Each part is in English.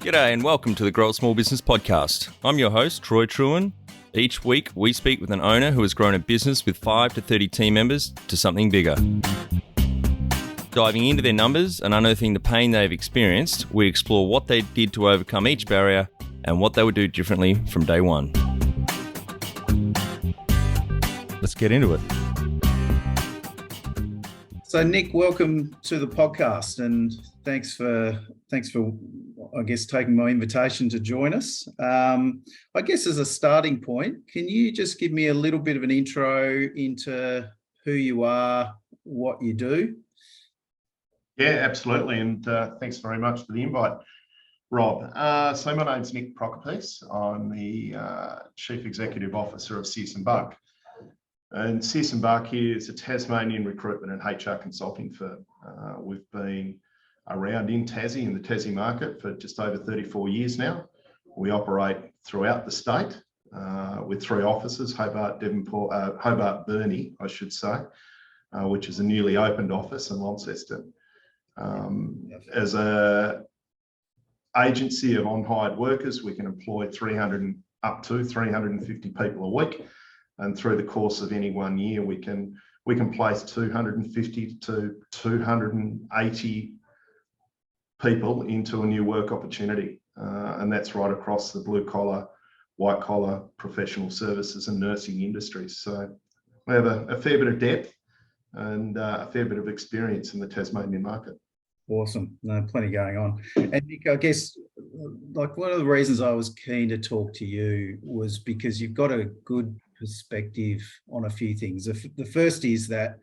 G'day and welcome to the Grow a Small Business Podcast. I'm your host, Troy Truen. Each week, we speak with an owner who has grown a business with 5 to 30 team members to something bigger. Diving into their numbers and unearthing the pain they've experienced, we explore what they did to overcome each barrier and what they would do differently from day one. Let's get into it. So Nick, welcome to the podcast, and thanks for I guess taking my invitation to join us. I guess as a starting point, can you just give me a little bit of an intro into who you are, what you do? Yeah, absolutely, and thanks very much for the invite, Rob. So my name's Nick Prokopiec. I'm the Chief Executive Officer of Searson. And Searson is a Tasmanian recruitment and HR consulting firm. We've been around in Tassie, in the Tassie market, for just over 34 years now. We operate throughout the state with 3 offices: Hobart, Devonport, Hobart, Burnie, I should say, which is a newly opened office, and Launceston. As a agency of on-hired workers, we can employ up to 350 people a week. And through the course of any 1 year, we can place 250 to 280 people into a new work opportunity. And that's right across the blue collar, white collar, professional services and nursing industries. So we have a fair bit of depth and a fair bit of experience in the Tasmanian market. Awesome. No, plenty going on. And Nick, I guess like one of the reasons I was keen to talk to you was because you've got a good perspective on a few things. The first is that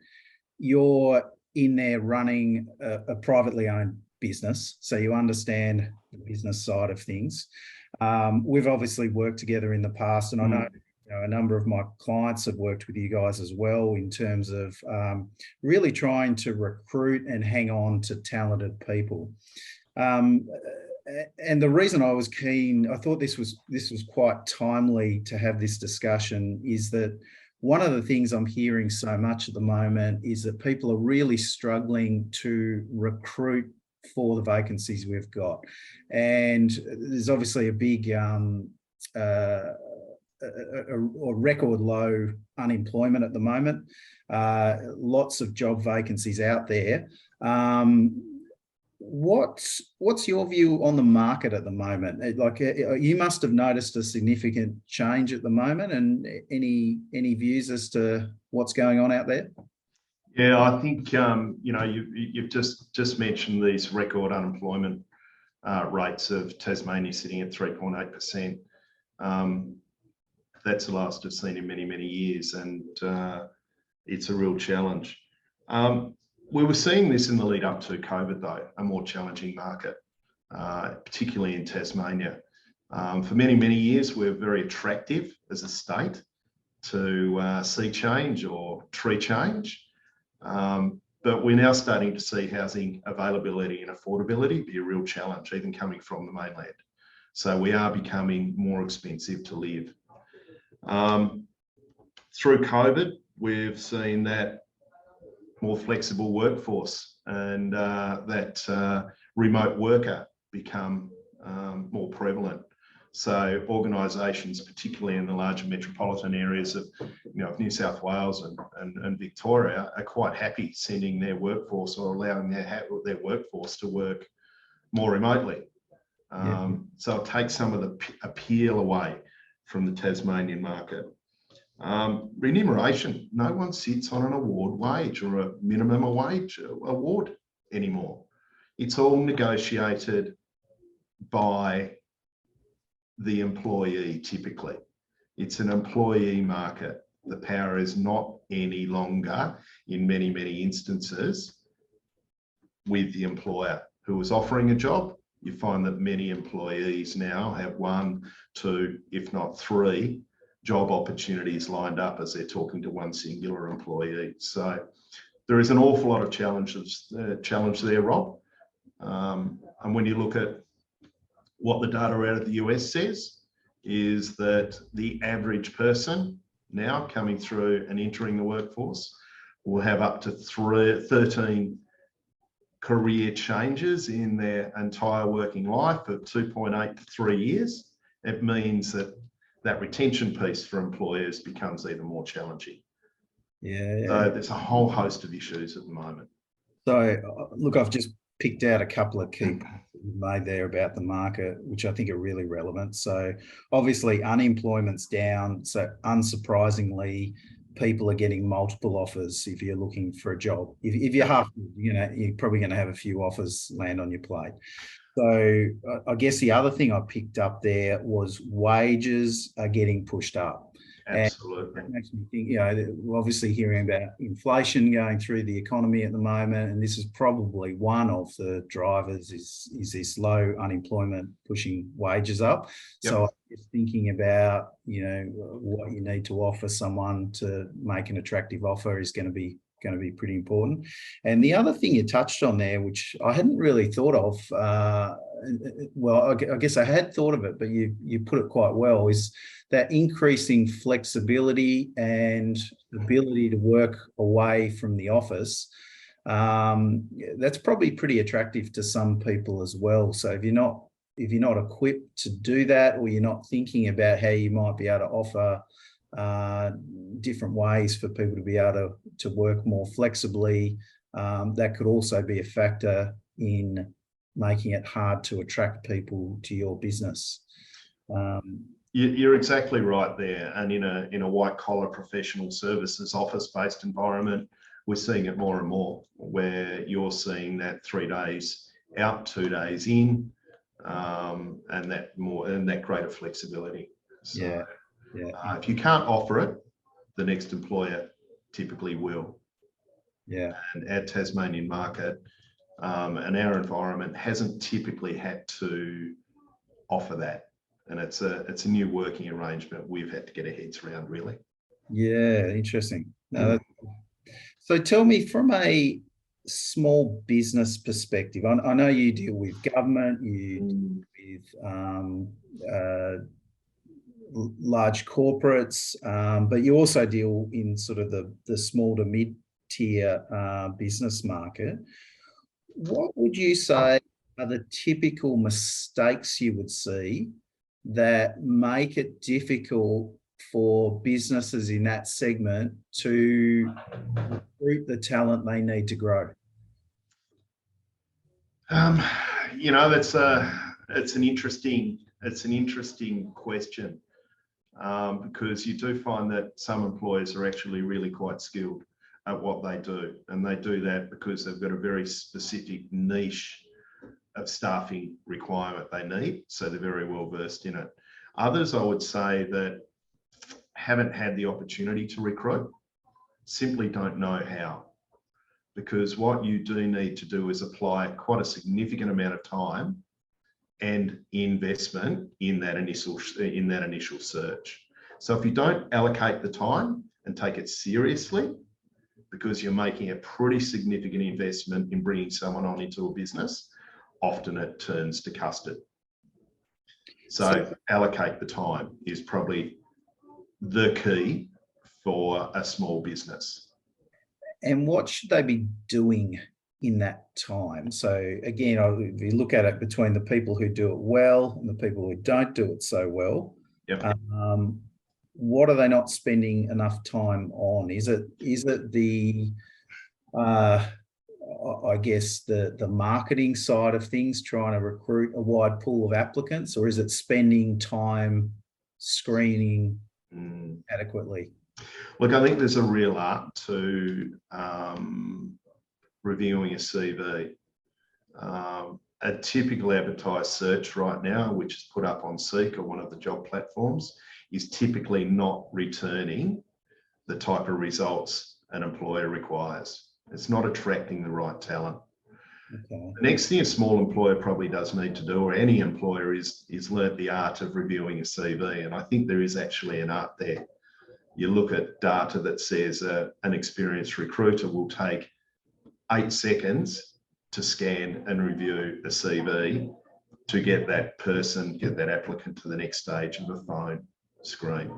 you're in there running a privately owned business, so you understand the business side of things. We've obviously worked together in the past, and I know a number of my clients have worked with you guys as well in terms of really trying to recruit and hang on to talented people. And the reason I was keen, I thought this was quite timely to have this discussion, is that one of the things I'm hearing so much at the moment is that people are really struggling to recruit for the vacancies we've got. And there's obviously a big a record low unemployment at the moment, lots of job vacancies out there. What's your view on the market at the moment? Like, you must have noticed a significant change at the moment, and any views as to what's going on out there? Yeah, I think you've just mentioned these record unemployment rates of Tasmania sitting at 3.8%. That's the last I've seen in many years, and it's a real challenge. We were seeing this in the lead up to COVID, though, a more challenging market, particularly in Tasmania. For many years, we're very attractive as a state to see change or tree change. But we're now starting to see housing availability and affordability be a real challenge, even coming from the mainland. So we are becoming more expensive to live. Through COVID, we've seen that more flexible workforce and that remote worker become more prevalent. So organisations, particularly in the larger metropolitan areas of New South Wales and Victoria, are quite happy sending their workforce or allowing their workforce to work more remotely. So it takes some of the appeal away from the Tasmanian market. Remuneration, no one sits on an award wage or a minimum wage award anymore. It's all negotiated by the employee typically. It's an employee market. The power is not any longer, in many instances, with the employer who is offering a job. You find that many employees now have 1, 2, if not 3 job opportunities lined up as they're talking to one singular employee. So there is an awful lot of challenge there, Rob. And when you look at what the data out of the US says, is that the average person now coming through and entering the workforce will have up to 13 career changes in their entire working life of 2.8 to 3 years, it means that retention piece for employers becomes even more challenging. Yeah. So there's a whole host of issues at the moment. So, look, I've just picked out a couple of key points that you made there about the market, which I think are really relevant. So, obviously, unemployment's down. So, unsurprisingly, people are getting multiple offers if you're looking for a job. If you're half, you're probably going to have a few offers land on your plate. So, I guess the other thing I picked up there was wages are getting pushed up. Absolutely. And that makes me think, we're obviously hearing about inflation going through the economy at the moment, and this is probably one of the drivers is this low unemployment pushing wages up. Yep. So I'm just thinking about, what you need to offer someone to make an attractive offer is going to be pretty important. And the other thing you touched on there, which I hadn't really thought of, I guess I had thought of it, but you put it quite well, is that increasing flexibility and ability to work away from the office. That's probably pretty attractive to some people as well. So if you're not equipped to do that, or you're not thinking about how you might be able to offer different ways for people to be able to work more flexibly, that could also be a factor in making it hard to attract people to your business. You're exactly right there. And in a white collar professional services office-based environment, we're seeing it more and more, where you're seeing that 3 days out, 2 days in, and that greater flexibility. So, if you can't offer it, the next employer typically will. Yeah. And our Tasmanian market and our environment hasn't typically had to offer that. And it's a new working arrangement we've had to get our heads around, really. Yeah, interesting. So tell me, from a small business perspective, I know you deal with government, you deal with large corporates, but you also deal in sort of the small to mid-tier business market. What would you say are the typical mistakes you would see that make it difficult for businesses in that segment to recruit the talent they need to grow? It's an interesting question, because you do find that some employers are actually really quite skilled at what they do, and they do that because they've got a very specific niche of staffing requirement they need, so they're very well versed in it. Others, I would say, that haven't had the opportunity to recruit, simply don't know how, because what you do need to do is apply quite a significant amount of time and investment in that initial search. So if you don't allocate the time and take it seriously, because you're making a pretty significant investment in bringing someone on into a business, often it turns to custard. So allocate the time is probably the key for a small business. And what should they be doing in that time? So again, if you look at it between the people who do it well and the people who don't do it so well, what are they not spending enough time on? Is it the I guess the marketing side of things, trying to recruit a wide pool of applicants, or is it spending time screening adequately? Look, I think there's a real art to reviewing a CV. A typical advertised search right now, which is put up on Seek or one of the job platforms, is typically not returning the type of results an employer requires. It's not attracting the right talent. Okay. The next thing a small employer probably does need to do, or any employer, is learn the art of reviewing a CV. And I think there is actually an art there. You look at data that says an experienced recruiter will take 8 seconds to scan and review a CV to get that applicant to the next stage of a phone screen.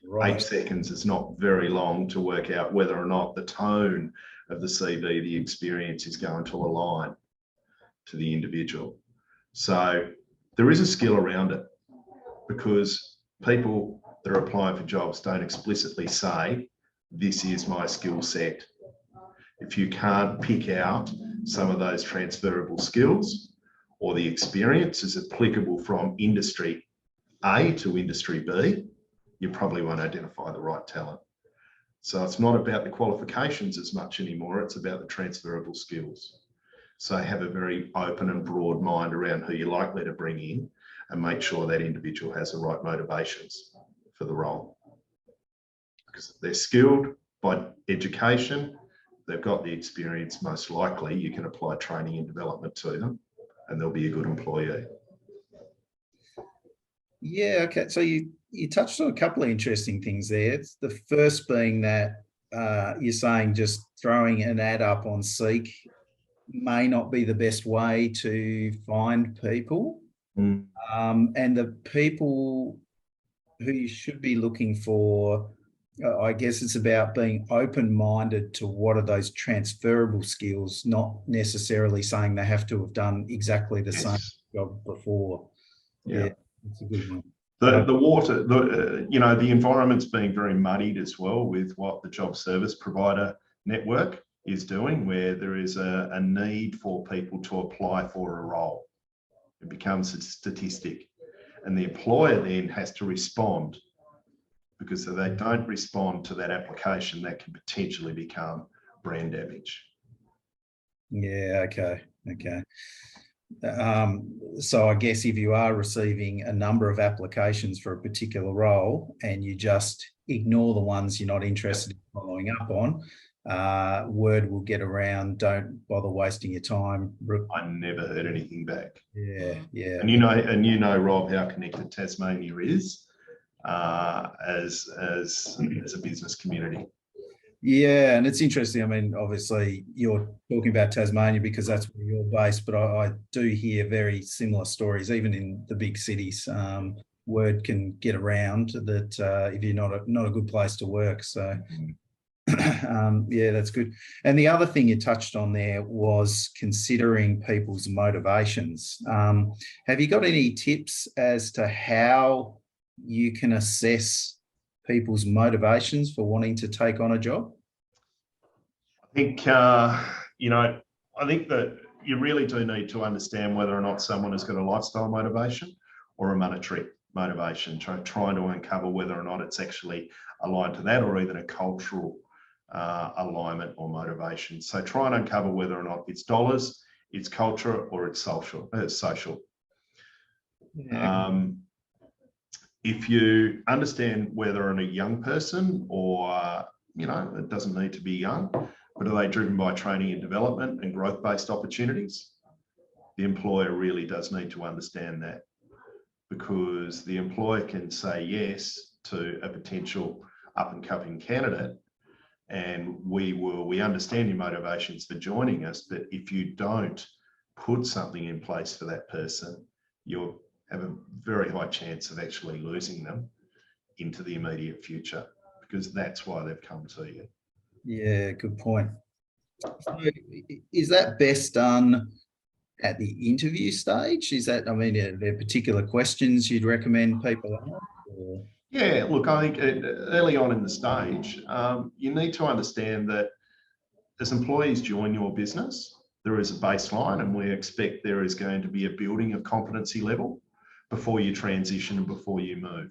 Right. 8 seconds is not very long to work out whether or not the tone of the CV, the experience is going to align to the individual. So there is a skill around it, because people that are applying for jobs don't explicitly say, this is my skill set. If you can't pick out some of those transferable skills, or the experience is applicable from industry A to industry B, you probably won't identify the right talent. So it's not about the qualifications as much anymore, it's about the transferable skills. So have a very open and broad mind around who you're likely to bring in, and make sure that individual has the right motivations for the role. Because if they're skilled by education, they've got the experience, most likely you can apply training and development to them, and they'll be a good employee. Yeah, okay. So you touched on a couple of interesting things there. The first being that you're saying just throwing an ad up on Seek may not be the best way to find people. And the people who you should be looking for, I guess it's about being open-minded to what are those transferable skills, not necessarily saying they have to have done exactly the same job before. Yeah, that's a good one. The water, the environment's being very muddied as well with what the job service provider network is doing, where there is a need for people to apply for a role. It becomes a statistic, and the employer then has to respond, because if they don't respond to that application, that can potentially become brand damage. Yeah, okay. So I guess if you are receiving a number of applications for a particular role and you just ignore the ones you're not interested in following up on, word will get around. Don't bother wasting your time. I never heard anything back. Yeah. And you know, Rob, how connected Tasmania is as a business community. Yeah, and it's interesting. I mean, obviously, you're talking about Tasmania because that's where you're based, but I do hear very similar stories, even in the big cities. Word can get around that if you're not a good place to work. So, yeah, that's good. And the other thing you touched on there was considering people's motivations. Have you got any tips as to how you can assess people's motivations for wanting to take on a job? I think, I think that you really do need to understand whether or not someone has got a lifestyle motivation or a monetary motivation, trying to uncover whether or not it's actually aligned to that, or even a cultural alignment or motivation. So try and uncover whether or not it's dollars, it's culture, or it's social. Yeah. If you understand whether in a young person, or it doesn't need to be young, but are they driven by training and development and growth-based opportunities? The employer really does need to understand that, because the employer can say yes to a potential up-and-coming candidate, and we understand your motivations for joining us, but if you don't put something in place for that person, you'll have a very high chance of actually losing them into the immediate future, because that's why they've come to you. Yeah, good point. So is that best done at the interview stage? Are there particular questions you'd recommend people ask? Or? Yeah, look, I think early on in the stage, you need to understand that as employees join your business, there is a baseline, and we expect there is going to be a building of competency level before you transition and before you move.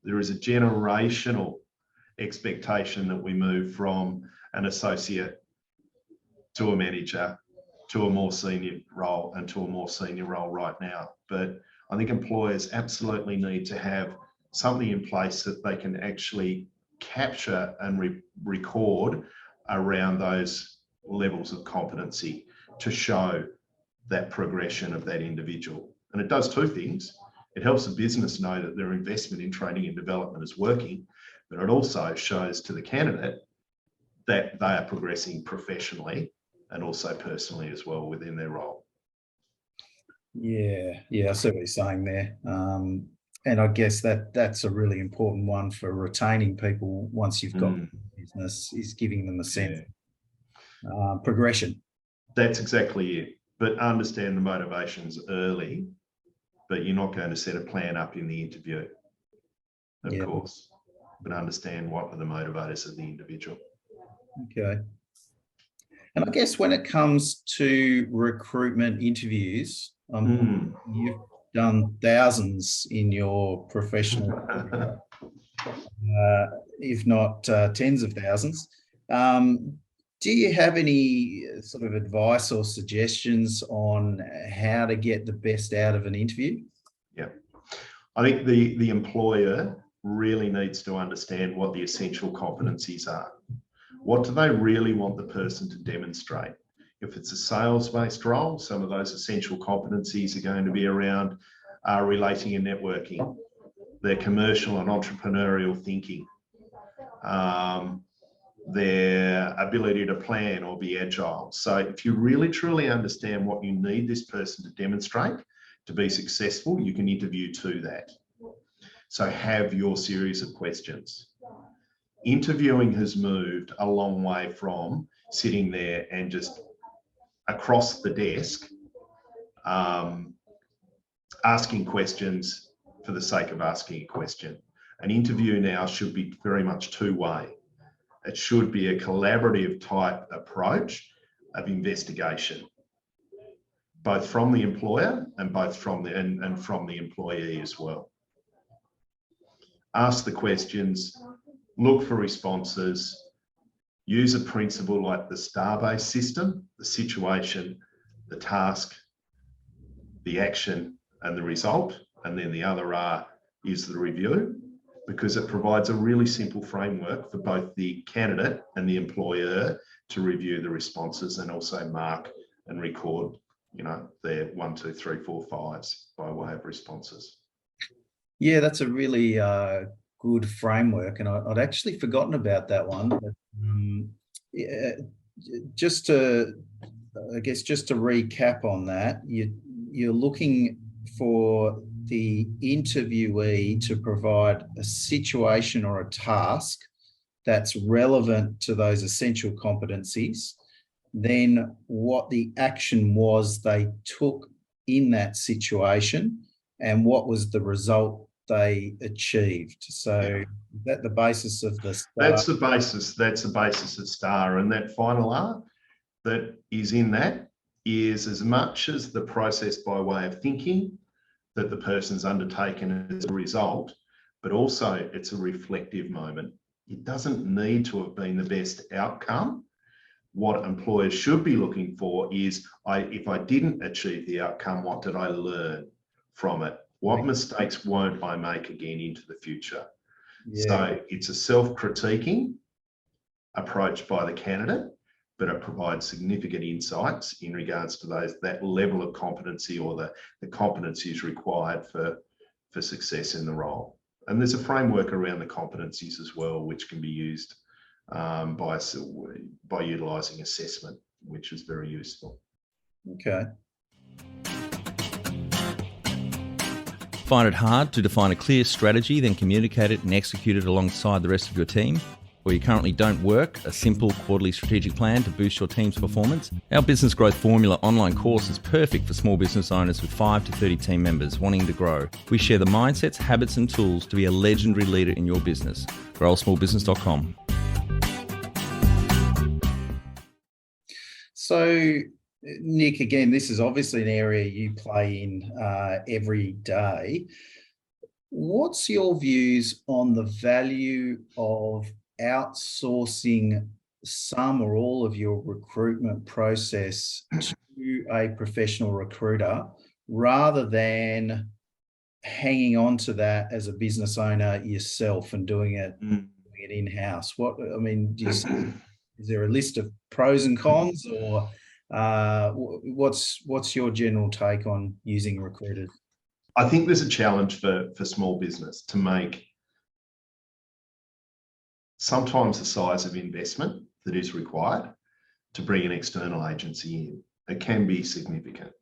There is a generational expectation that we move from an associate to a manager to a more senior role, and to a more senior role right now. But I think employers absolutely need to have something in place that they can actually capture and record around those levels of competency to show that progression of that individual. And it does two things. It helps the business know that their investment in training and development is working, but it also shows to the candidate that they are progressing professionally and also personally as well within their role. Yeah, I see what you're saying there. And I guess that's a really important one for retaining people once you've got the business, is giving them a sense. progression. That's exactly it. But understand the motivations early, but you're not going to set a plan up in the interview, of course, but understand what are the motivators of the individual. Okay. And I guess when it comes to recruitment interviews, you've done thousands in your professional career, if not tens of thousands. Do you have any sort of advice or suggestions on how to get the best out of an interview? Yeah, I think the employer really needs to understand what the essential competencies are. What do they really want the person to demonstrate? If it's a sales-based role, some of those essential competencies are going to be around relating and networking, their commercial and entrepreneurial thinking, their ability to plan or be agile. So if you really truly understand what you need this person to demonstrate to be successful, you can interview to that. So have your series of questions. Interviewing has moved a long way from sitting there and just across the desk asking questions for the sake of asking a question. An interview now should be very much two-way. It should be a collaborative type approach of investigation, both from the employer and both from the and from the employee as well. Ask the questions, look for responses, use a principle like the STAR-based system, the situation, the task, the action, and the result, and then the other R is the review, because it provides a really simple framework for both the candidate and the employer to review the responses and also mark and record, their 1, 2, 3, 4, 5s by way of responses. Yeah, that's a really good framework, and I'd actually forgotten about that one. But, just to recap on that, you're looking for the interviewee to provide a situation or a task that's relevant to those essential competencies, then what the action was they took in that situation, and what was the result they achieved. So is that the basis of the STAR? That's the basis of STAR, and that final R that is in that is as much as the process by way of thinking that the person's undertaken as a result, but also it's a reflective moment. It doesn't need to have been the best outcome. What employers should be looking for is, if I didn't achieve the outcome, what did I learn from it? What mistakes won't I make again into the future? Yeah. So it's a self-critiquing approach by the candidate, but it provides significant insights in regards to that level of competency or the competencies required for success in the role. And there's a framework around the competencies as well, which can be used by utilising assessment, which is very useful. Okay. Find it hard to define a clear strategy, then communicate it and execute it alongside the rest of your team? Or you currently don't work a simple quarterly strategic plan to boost your team's performance? Our Business Growth Formula online course is perfect for small business owners with 5 to 30 team members wanting to grow. We share the mindsets, habits and tools to be a legendary leader in your business. growsmallbusiness.com. So, Nick, again, this is obviously an area you play in every day. What's your views on the value of outsourcing some or all of your recruitment process to a professional recruiter rather than hanging on to that as a business owner yourself and doing it in-house? Is there a list of pros and cons, or what's your general take on using recruiters? I think there's a challenge for small business to make sometimes the size of investment that is required to bring an external agency in. It can be significant.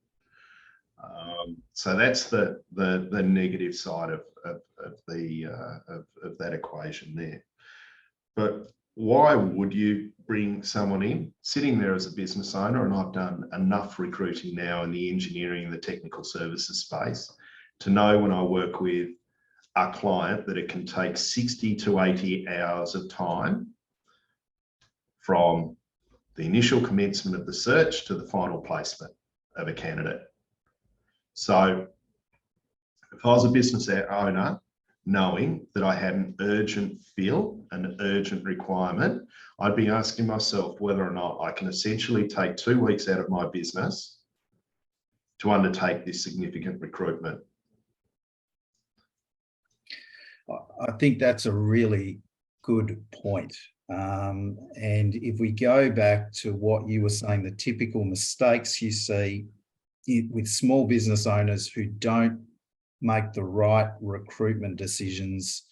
So that's the negative side of that equation there. But why would you bring someone in sitting there as a business owner? And I've done enough recruiting now in the engineering and the technical services space to know when I work with a client that it can take 60 to 80 hours of time from the initial commencement of the search to the final placement of a candidate. So if I was a business owner, knowing that I had an urgent fill, an urgent requirement, I'd be asking myself whether or not I can essentially take 2 weeks out of my business to undertake this significant recruitment. I think that's a really good point. And if we go back to what you were saying, the typical mistakes you see with small business owners who don't make the right recruitment decisions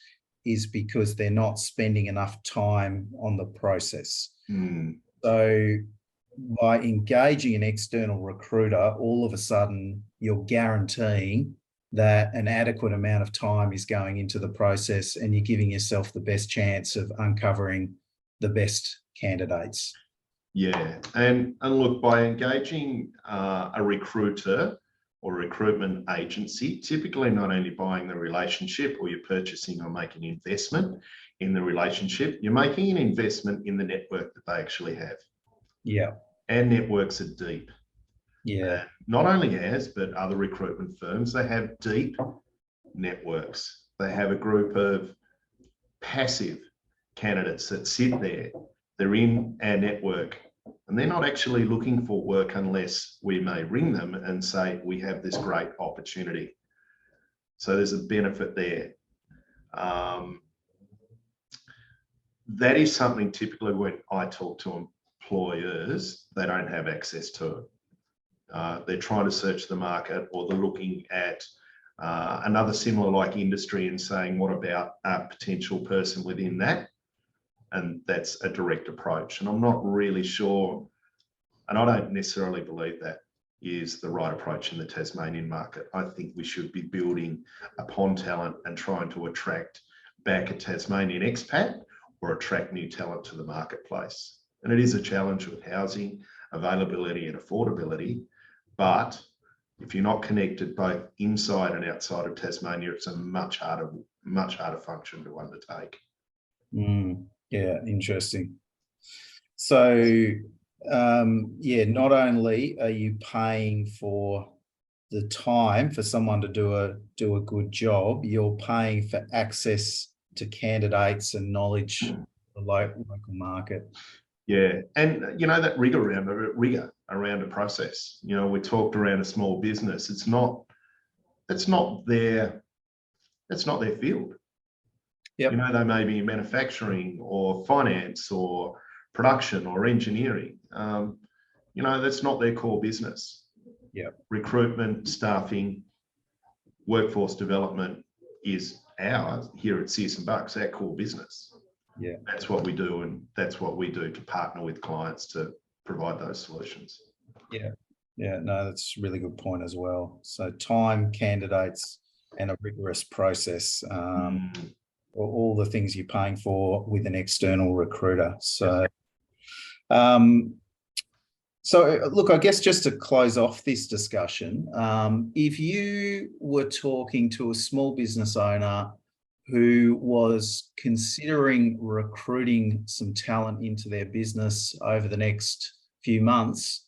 is because they're not spending enough time on the process. So by engaging an external recruiter, all of a sudden you're guaranteeing that an adequate amount of time is going into the process and you're giving yourself the best chance of uncovering the best candidates. Yeah, and look, by engaging a recruiter or recruitment agency, typically not only buying the relationship or you're purchasing or making an investment in the relationship, you're making an investment in the network that they actually have. Yeah. And networks are deep. Yeah. Not only ours, but other recruitment firms, they have deep networks. They have a group of passive candidates that sit there. They're in our network and they're not actually looking for work unless we may ring them and say, we have this great opportunity. So there's a benefit there. That is something typically when I talk to employers, they don't have access to it. They're trying to search the market or they're looking at another similar like industry and saying, what about a potential person within that? And that's a direct approach. And I'm not really sure, and I don't necessarily believe that is the right approach in the Tasmanian market. I think we should be building upon talent and trying to attract back a Tasmanian expat or attract new talent to the marketplace. And it is a challenge with housing availability and affordability, but if you're not connected both inside and outside of Tasmania, it's a much harder function to undertake. Yeah, interesting. So, yeah, not only are you paying for the time for someone to do a good job, you're paying for access to candidates and knowledge of the local market. Yeah, and you know that rigor around a process. You know, we talked around a small business. That's not their field. Yep. You know, they may be in manufacturing or finance or production or engineering. You know, that's not their core business. Yeah. Recruitment, staffing, workforce development is ours here at Searson Bucks, our core business. Yeah. That's what we do, and that's what we do to partner with clients to provide those solutions. Yeah. Yeah, no, that's a really good point as well. So time, candidates, and a rigorous process. All the things you're paying for with an external recruiter. So, look, I guess just to close off this discussion, if you were talking to a small business owner who was considering recruiting some talent into their business over the next few months,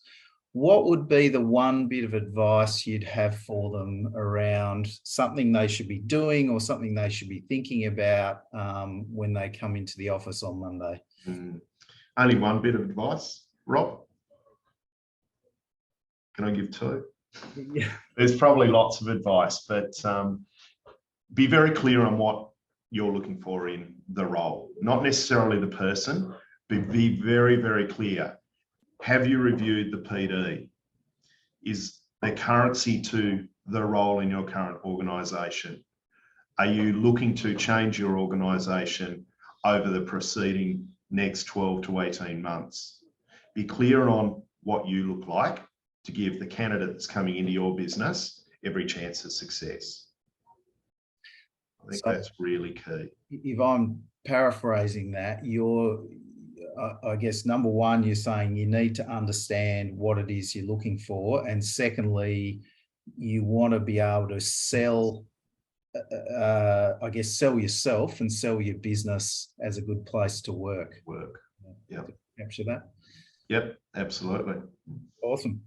what would be the one bit of advice you'd have for them around something they should be doing or something they should be thinking about when they come into the office on Monday? Only one bit of advice, Rob? Can I give two? Yeah. There's probably lots of advice, but be very clear on what you're looking for in the role, not necessarily the person, but be very, very clear. Have you reviewed the PD? Is there currency to the role in your current organisation? Are you looking to change your organisation over the preceding next 12 to 18 months? Be clear on what you look like to give the candidate that's coming into your business every chance of success. I think that's really key. If I'm paraphrasing that, you're I guess, number one, you're saying you need to understand what it is you're looking for. And secondly, you want to be able to sell, sell yourself and sell your business as a good place to work. Yeah. Capture that? Yep, absolutely. Awesome.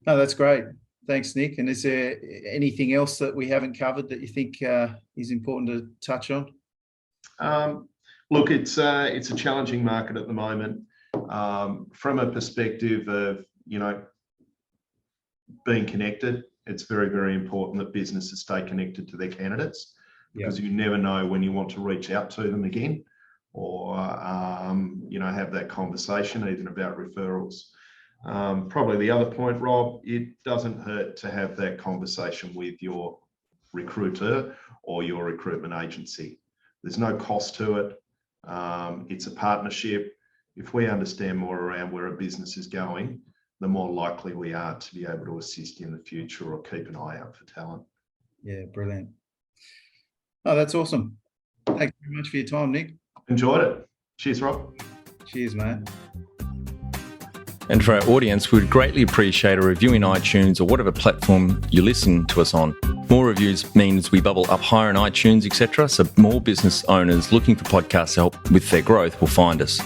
No, that's great. Thanks, Nick. And is there anything else that we haven't covered that you think is important to touch on? Look, it's a challenging market at the moment. From a perspective of, being connected, it's very, very important that businesses stay connected to their candidates, because you never know when you want to reach out to them again, or have that conversation even about referrals. Probably the other point, Rob, it doesn't hurt to have that conversation with your recruiter or your recruitment agency. There's no cost to it. It's a partnership. If we understand more around where a business is going, the more likely we are to be able to assist in the future or keep an eye out for talent. Yeah, brilliant. Oh, that's awesome. Thanks very much for your time, Nick. Enjoyed it. Cheers, Rob. Cheers, mate. And for our audience, we would greatly appreciate a review in iTunes or whatever platform you listen to us on. More reviews means we bubble up higher in iTunes, etc. So more business owners looking for podcast help with their growth will find us.